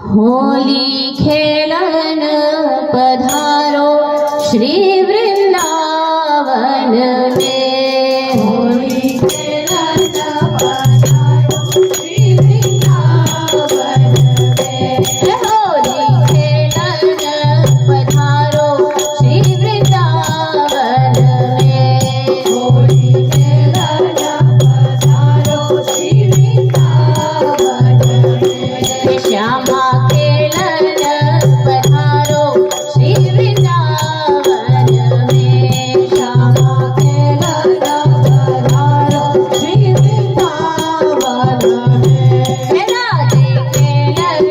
होली खेलन पधारो श्री वृंदावन में। होली खेलन पधारो श्री वृंदावन में। होली खेलन पधारो श्री वृंदावन में। होली खेलन पधारो श्री वृंदावन में। श्यामा खेलन पधारो श्री वृंदावन में। श्यामा खेलन पधारो श्री वृंदावन में। राधे खेलन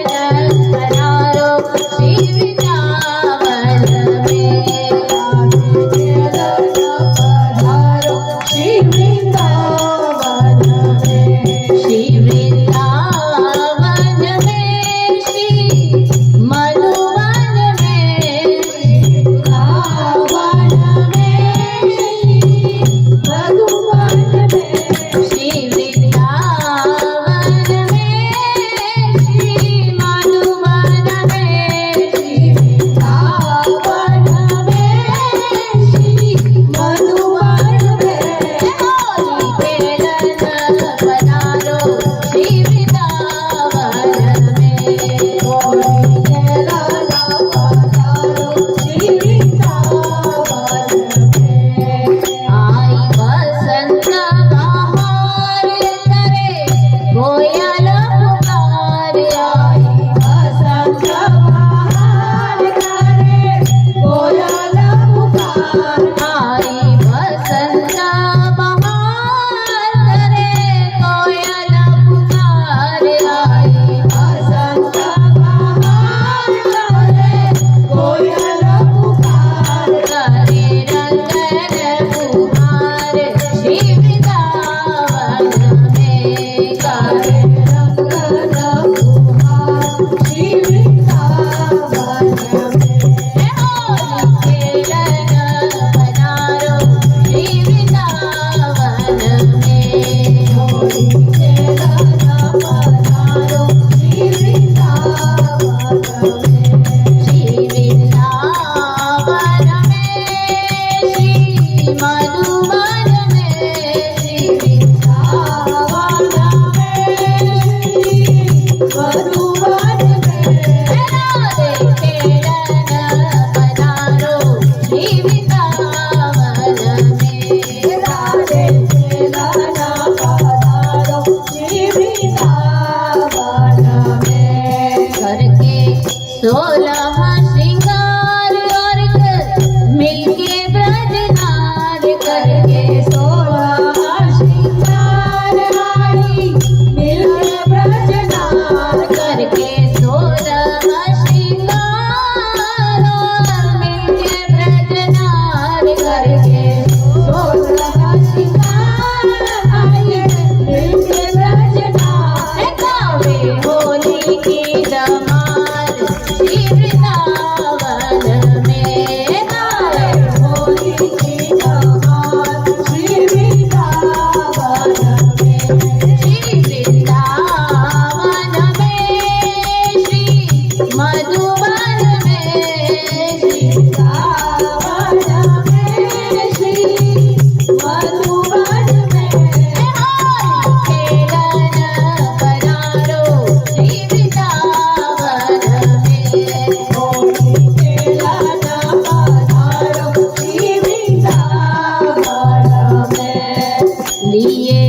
पधारो श्री वृंदावन में। राधे खेलन पधारो श्री वृंदावन में। श्री वृंदावन में श्री मधुवन में। वृंदावन में श्री मधुवन में। श्री वृंदावन में श्री मधुवन में। श्री वृंदावन में श्री मधुवन में। होली खेलन पधारो श्री वृंदावन में। होली खेलन पधारो श्री वृंदावन में। आई बसंत बहार करे कोयल पुकार। आई बसंत बहार करे कोयल पुकार। आई बसंत बहार करे कोयल पुकार। आई बसंत बहार करे कोयल पुकार। करे रंगन पुकार श्री वृंदावन में। करे रंगन पुकार श्री वृंदावन में। होली खेलन पधारो श्री वृंदावन में। होली खेलन पधारो श्री वृंदावन में। श्री वृंदावन में श्री मधुवन में। श्री वृंदावन में श्री मधुवन में। राधे खेलन पधारो श्री वृंदावन में। राधे खेलन पधारो श्री वृंदावन में। करके 16 श्रृंगार और मिलके ब्रजनार। करके 16 श्रृंगार हारी मिलके ब्रजनार। करके 16 श्रृंगार और मिलके ब्रजनार। करके 16 श्रृंगार हारी मिलके ब्रजनार। गावे होली की धमाल श्री वृंदावन में। गावे होली की धमाल श्री वृंदावन में। श्री वृंदावन में श्री मधुवन में। श्री वृंदावन में श्री मधुवन में। होली खेलन पधारो श्री वृंदावन में। होली खेलन पधारो श्री वृंदावन में। लिए